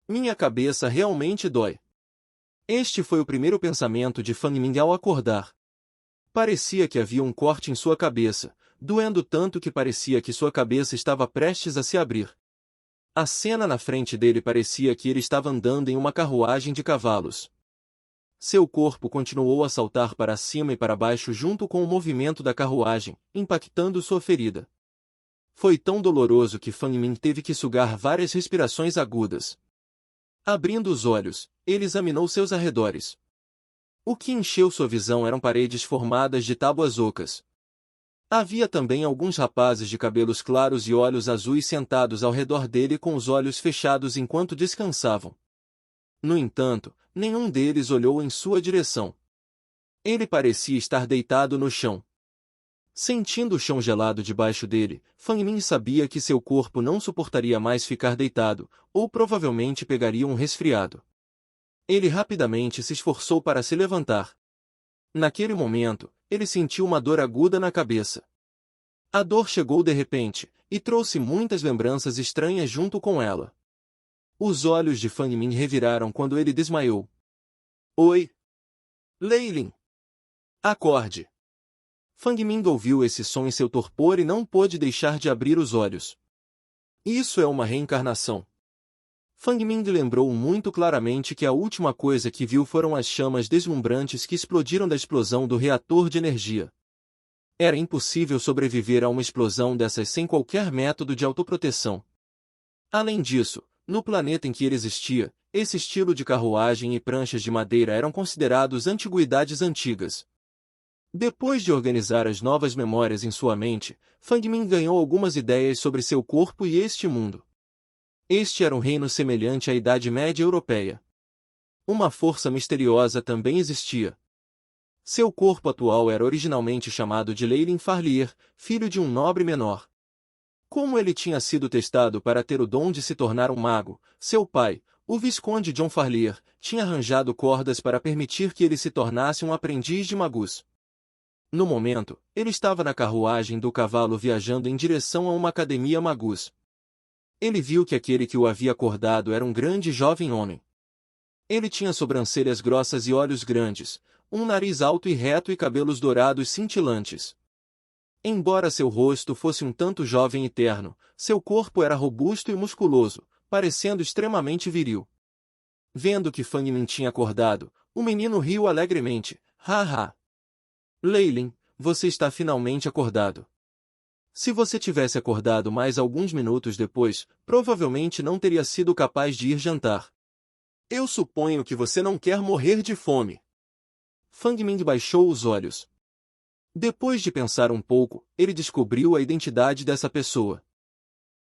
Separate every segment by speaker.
Speaker 1: Minha cabeça realmente dói. Este foi o primeiro pensamento de Fang Ming ao acordar. Parecia que havia um corte em sua cabeça, doendo tanto que parecia que sua cabeça estava prestes a se abrir. A cena na frente dele parecia que ele estava andando em uma carruagem de cavalos. Seu corpo continuou a saltar para cima e para baixo junto com o movimento da carruagem, impactando sua ferida. Foi tão doloroso que Fang Ming teve que sugar várias respirações agudas. Abrindo os olhos, ele examinou seus arredores. O que encheu sua visão eram paredes formadas de tábuas ocas. Havia também alguns rapazes de cabelos claros e olhos azuis sentados ao redor dele com os olhos fechados enquanto descansavam. No entanto, nenhum deles olhou em sua direção. Ele parecia estar deitado no chão. Sentindo o chão gelado debaixo dele, Fang Ming sabia que seu corpo não suportaria mais ficar deitado, ou provavelmente pegaria um resfriado. Ele rapidamente se esforçou para se levantar. Naquele momento, ele sentiu uma dor aguda na cabeça. A dor chegou de repente, e trouxe muitas lembranças estranhas junto com ela. Os olhos de Fang Ming reviraram quando ele desmaiou. Oi! Leilin! Acorde! Fang Ming ouviu esse som em seu torpor e não pôde deixar de abrir os olhos. Isso é uma reencarnação. Fang Ming lembrou muito claramente que a última coisa que viu foram as chamas deslumbrantes que explodiram da explosão do reator de energia. Era impossível sobreviver a uma explosão dessas sem qualquer método de autoproteção. Além disso, no planeta em que ele existia, esse estilo de carruagem e pranchas de madeira eram considerados antiguidades antigas. Depois de organizar as novas memórias em sua mente, Fang Ming ganhou algumas ideias sobre seu corpo e este mundo. Este era um reino semelhante à Idade Média Europeia. Uma força misteriosa também existia. Seu corpo atual era originalmente chamado de Leilin Farlier, filho de um nobre menor. Como ele tinha sido testado para ter o dom de se tornar um mago, seu pai, o Visconde John Farlier, tinha arranjado cordas para permitir que ele se tornasse um aprendiz de magus. No momento, ele estava na carruagem do cavalo viajando em direção a uma academia magus. Ele viu que aquele que o havia acordado era um grande jovem homem. Ele tinha sobrancelhas grossas e olhos grandes, um nariz alto e reto e cabelos dourados cintilantes. Embora seu rosto fosse um tanto jovem e terno, seu corpo era robusto e musculoso, parecendo extremamente viril. Vendo que Fang Ming tinha acordado, o menino riu alegremente. Haha! Leilin, você está finalmente acordado. Se você tivesse acordado mais alguns minutos depois, provavelmente não teria sido capaz de ir jantar. Eu suponho que você não quer morrer de fome. Fang Ming baixou os olhos. Depois de pensar um pouco, ele descobriu a identidade dessa pessoa.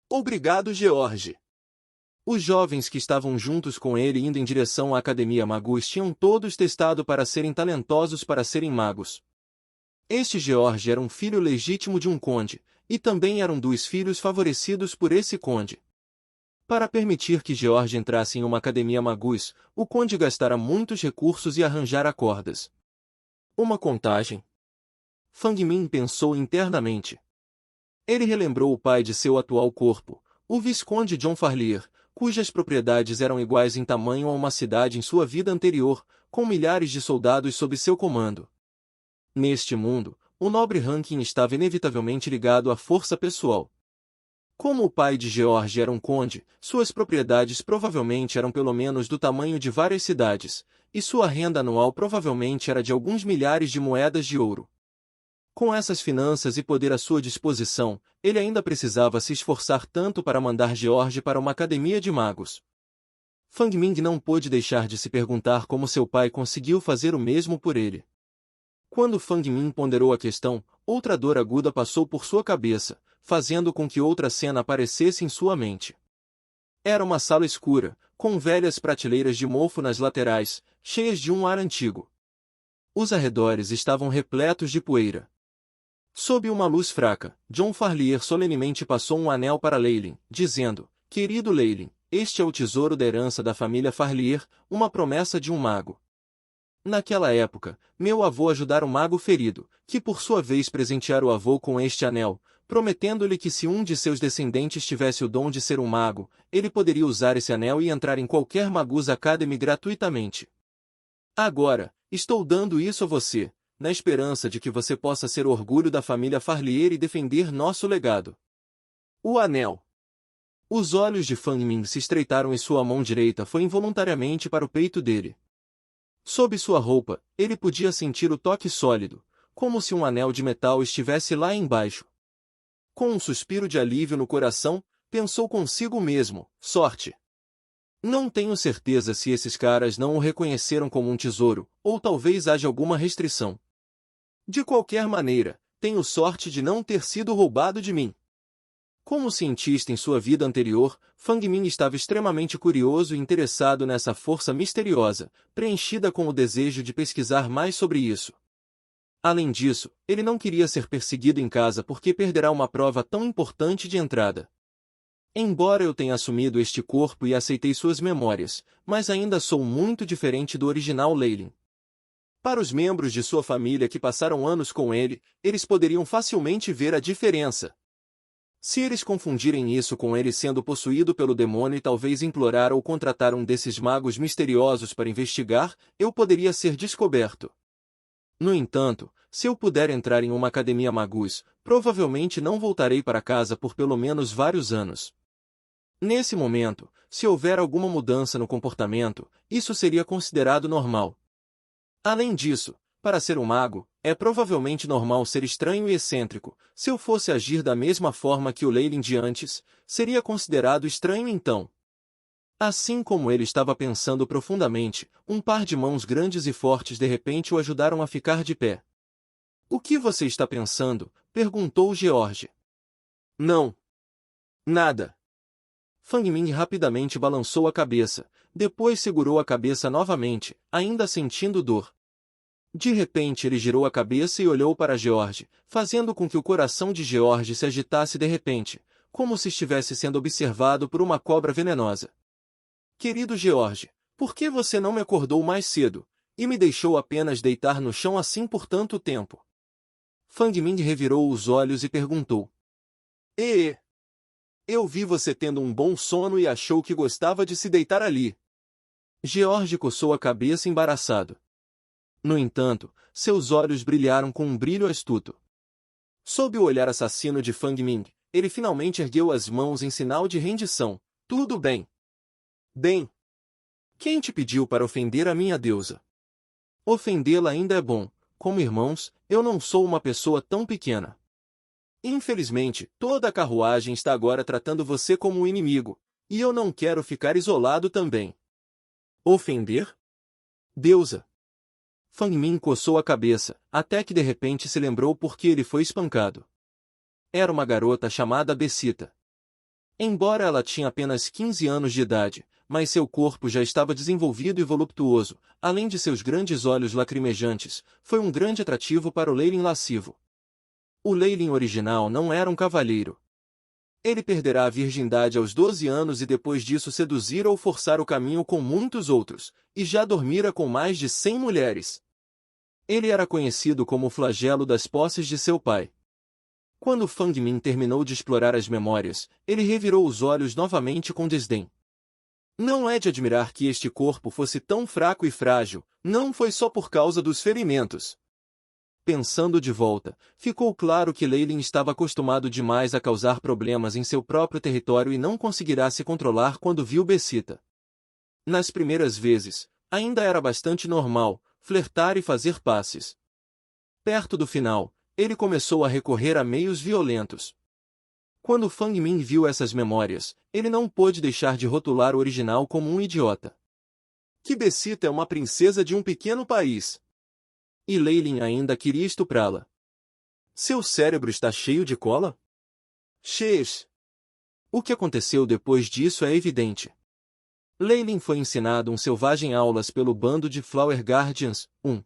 Speaker 1: Obrigado, George. Os jovens que estavam juntos com ele indo em direção à Academia Magus tinham todos testado para serem talentosos para serem magos. Este George era um filho legítimo de um conde, e também era um dos filhos favorecidos por esse conde. Para permitir que George entrasse em uma academia magus, o conde gastara muitos recursos e arranjara cordas. Uma contagem. Fang Ming pensou internamente. Ele relembrou o pai de seu atual corpo, o Visconde John Farlier, cujas propriedades eram iguais em tamanho a uma cidade em sua vida anterior, com milhares de soldados sob seu comando. Neste mundo, o nobre ranking estava inevitavelmente ligado à força pessoal. Como o pai de George era um conde, suas propriedades provavelmente eram pelo menos do tamanho de várias cidades, e sua renda anual provavelmente era de alguns milhares de moedas de ouro. Com essas finanças e poder à sua disposição, ele ainda precisava se esforçar tanto para mandar George para uma academia de magos. Fang Ming não pôde deixar de se perguntar como seu pai conseguiu fazer o mesmo por ele. Quando Fang Ming ponderou a questão, outra dor aguda passou por sua cabeça, fazendo com que outra cena aparecesse em sua mente. Era uma sala escura, com velhas prateleiras de mofo nas laterais, cheias de um ar antigo. Os arredores estavam repletos de poeira. Sob uma luz fraca, John Farlier solenemente passou um anel para Leilin, dizendo: "Querido Leilin, este é o tesouro da herança da família Farlier, uma promessa de um mago. Naquela época, meu avô ajudara um mago ferido, que por sua vez presenteara o avô com este anel, prometendo-lhe que se um de seus descendentes tivesse o dom de ser um mago, ele poderia usar esse anel e entrar em qualquer Magus Academy gratuitamente. Agora, estou dando isso a você, na esperança de que você possa ser orgulho da família Farlier e defender nosso legado. O anel. Os olhos de Fang Ming se estreitaram e sua mão direita foi involuntariamente para o peito dele. Sob sua roupa, ele podia sentir o toque sólido, como se um anel de metal estivesse lá embaixo. Com um suspiro de alívio no coração, pensou consigo mesmo, sorte. Não tenho certeza se esses caras não o reconheceram como um tesouro, ou talvez haja alguma restrição. De qualquer maneira, tenho sorte de não ter sido roubado de mim. Como cientista em sua vida anterior, Fang Ming estava extremamente curioso e interessado nessa força misteriosa, preenchida com o desejo de pesquisar mais sobre isso. Além disso, ele não queria ser perseguido em casa porque perderá uma prova tão importante de entrada. Embora eu tenha assumido este corpo e aceitei suas memórias, mas ainda sou muito diferente do original Leylin. Para os membros de sua família que passaram anos com ele, eles poderiam facilmente ver a diferença. Se eles confundirem isso com ele sendo possuído pelo demônio e talvez implorar ou contratar um desses magos misteriosos para investigar, eu poderia ser descoberto. No entanto, se eu puder entrar em uma academia Magus, provavelmente não voltarei para casa por pelo menos vários anos. Nesse momento, se houver alguma mudança no comportamento, isso seria considerado normal. Além disso, para ser um mago, é provavelmente normal ser estranho e excêntrico. Se eu fosse agir da mesma forma que o Leylin de antes, seria considerado estranho então. Assim como ele estava pensando profundamente, um par de mãos grandes e fortes de repente o ajudaram a ficar de pé. "O que você está pensando?" perguntou George. "Não. Nada." Fang Ming rapidamente balançou a cabeça, depois segurou a cabeça novamente, ainda sentindo dor. De repente ele girou a cabeça e olhou para George, fazendo com que o coração de George se agitasse de repente, como se estivesse sendo observado por uma cobra venenosa. "Querido George, por que você não me acordou mais cedo, e me deixou apenas deitar no chão assim por tanto tempo?" Fang Ming revirou os olhos e perguntou. Eu vi você tendo um bom sono e achou que gostava de se deitar ali." George coçou a cabeça embaraçado. No entanto, seus olhos brilharam com um brilho astuto. Sob o olhar assassino de Fang Ming, ele finalmente ergueu as mãos em sinal de rendição. "Tudo bem." "Bem. Quem te pediu para ofender a minha deusa?" "Ofendê-la ainda é bom. Como irmãos, eu não sou uma pessoa tão pequena. Infelizmente, toda a carruagem está agora tratando você como um inimigo, e eu não quero ficar isolado também." "Ofender? Deusa?" Fang Ming coçou a cabeça, até que de repente se lembrou por que ele foi espancado. Era uma garota chamada Becita. Embora ela tinha apenas 15 anos de idade, mas seu corpo já estava desenvolvido e voluptuoso, além de seus grandes olhos lacrimejantes, foi um grande atrativo para o Leylin lascivo. O Leylin original não era um cavalheiro. Ele perderá a virgindade aos 12 anos e depois disso seduzir ou forçar o caminho com muitos outros, e já dormira com mais de 100 mulheres. Ele era conhecido como o flagelo das posses de seu pai. Quando Fang Ming terminou de explorar as memórias, ele revirou os olhos novamente com desdém. Não é de admirar que este corpo fosse tão fraco e frágil, não foi só por causa dos ferimentos. Pensando de volta, ficou claro que Leylin estava acostumado demais a causar problemas em seu próprio território e não conseguirá se controlar quando viu Becita. Nas primeiras vezes, ainda era bastante normal, flertar e fazer passes. Perto do final, ele começou a recorrer a meios violentos. Quando Fang Ming viu essas memórias, ele não pôde deixar de rotular o original como um idiota. Que Becita é uma princesa de um pequeno país. E Leylin ainda queria estuprá-la. Seu cérebro está cheio de cola? Xês. O que aconteceu depois disso é evidente. Leylin foi ensinado um selvagem aulas pelo bando de Flower Guardians, 1.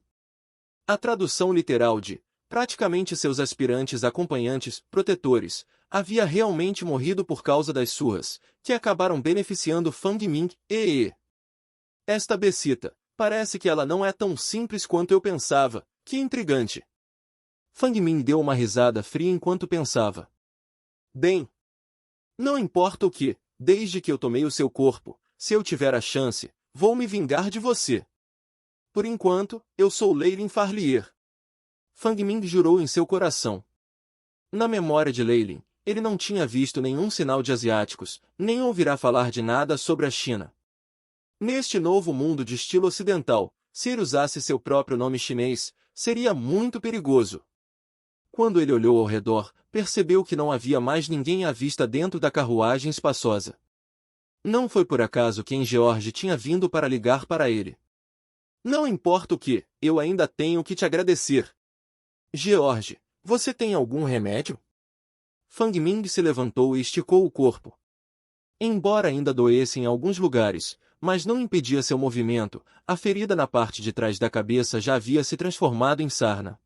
Speaker 1: A tradução literal de, praticamente seus aspirantes acompanhantes, protetores, havia realmente morrido por causa das surras, que acabaram beneficiando Fang Ming, Esta Becita, parece que ela não é tão simples quanto eu pensava, que intrigante. Fang Ming deu uma risada fria enquanto pensava. Bem, não importa o que, desde que eu tomei o seu corpo, se eu tiver a chance, vou me vingar de você. Por enquanto, eu sou Leilin Farlier. Fang Ming jurou em seu coração. Na memória de Leilin, ele não tinha visto nenhum sinal de asiáticos, nem ouvirá falar de nada sobre a China. Neste novo mundo de estilo ocidental, se ele usasse seu próprio nome chinês, seria muito perigoso. Quando ele olhou ao redor, percebeu que não havia mais ninguém à vista dentro da carruagem espaçosa. Não foi por acaso que George tinha vindo para ligar para ele. Não importa o que, eu ainda tenho que te agradecer. George, você tem algum remédio? Fang Ming se levantou e esticou o corpo. Embora ainda doesse em alguns lugares, mas não impedia seu movimento, a ferida na parte de trás da cabeça já havia se transformado em sarna.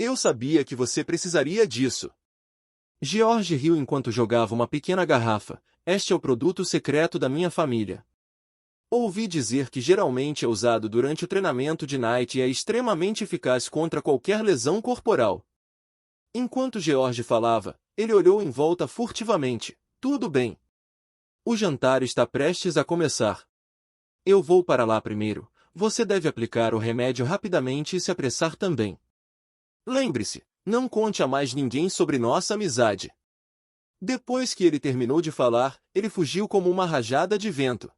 Speaker 1: Eu sabia que você precisaria disso. George riu enquanto jogava uma pequena garrafa. Este é o produto secreto da minha família. Ouvi dizer que geralmente é usado durante o treinamento de Knight e é extremamente eficaz contra qualquer lesão corporal. Enquanto George falava, ele olhou em volta furtivamente. Tudo bem. O jantar está prestes a começar. Eu vou para lá primeiro. Você deve aplicar o remédio rapidamente e se apressar também. Lembre-se, não conte a mais ninguém sobre nossa amizade. Depois que ele terminou de falar, ele fugiu como uma rajada de vento.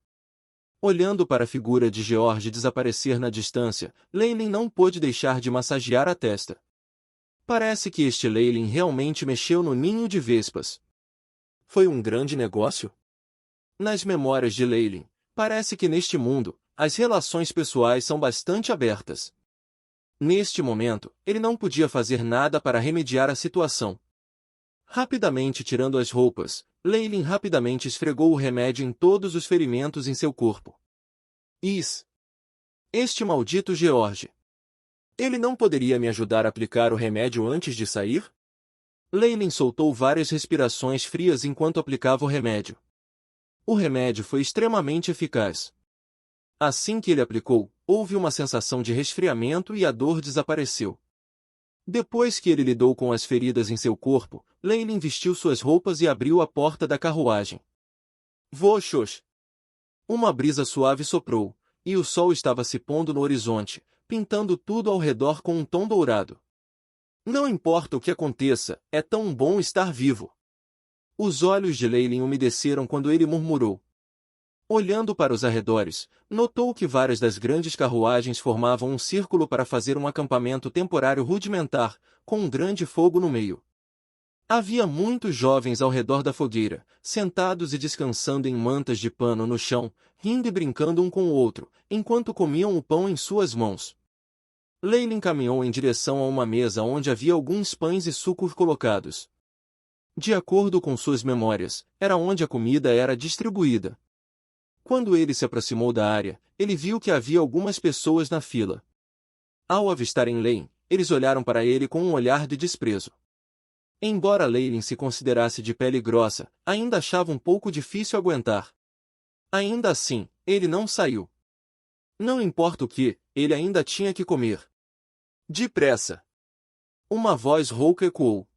Speaker 1: Olhando para a figura de George desaparecer na distância, Leilin não pôde deixar de massagear a testa. Parece que este Leilin realmente mexeu no ninho de vespas. Foi um grande negócio? Nas memórias de Leilin, parece que neste mundo, as relações pessoais são bastante abertas. Neste momento, ele não podia fazer nada para remediar a situação. Rapidamente tirando as roupas, Leilin rapidamente esfregou o remédio em todos os ferimentos em seu corpo. Este maldito George. Ele não poderia me ajudar a aplicar o remédio antes de sair? Leilin soltou várias respirações frias enquanto aplicava o remédio. O remédio foi extremamente eficaz. Assim que ele aplicou, houve uma sensação de resfriamento e a dor desapareceu. Depois que ele lidou com as feridas em seu corpo, Leilin vestiu suas roupas e abriu a porta da carruagem. Voxos! Uma brisa suave soprou, e o sol estava se pondo no horizonte, pintando tudo ao redor com um tom dourado. Não importa o que aconteça, é tão bom estar vivo. Os olhos de Leilin umedeceram quando ele murmurou. Olhando para os arredores, notou que várias das grandes carruagens formavam um círculo para fazer um acampamento temporário rudimentar, com um grande fogo no meio. Havia muitos jovens ao redor da fogueira, sentados e descansando em mantas de pano no chão, rindo e brincando um com o outro, enquanto comiam o pão em suas mãos. Leilin caminhou em direção a uma mesa onde havia alguns pães e sucos colocados. De acordo com suas memórias, era onde a comida era distribuída. Quando ele se aproximou da área, ele viu que havia algumas pessoas na fila. Ao avistarem Leilin, eles olharam para ele com um olhar de desprezo. Embora Leilin se considerasse de pele grossa, ainda achava um pouco difícil aguentar. Ainda assim, ele não saiu. Não importa o que, ele ainda tinha que comer. Depressa! Uma voz rouca ecoou.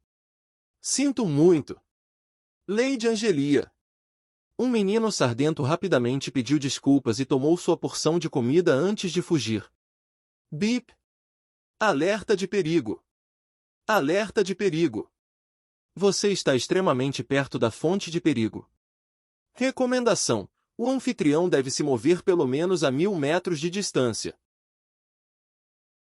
Speaker 1: Sinto muito! Lady Angelia! Um menino sardento rapidamente pediu desculpas e tomou sua porção de comida antes de fugir. Bip! Alerta de perigo! Alerta de perigo! Você está extremamente perto da fonte de perigo. Recomendação: o anfitrião deve se mover pelo menos a 1000 metros de distância.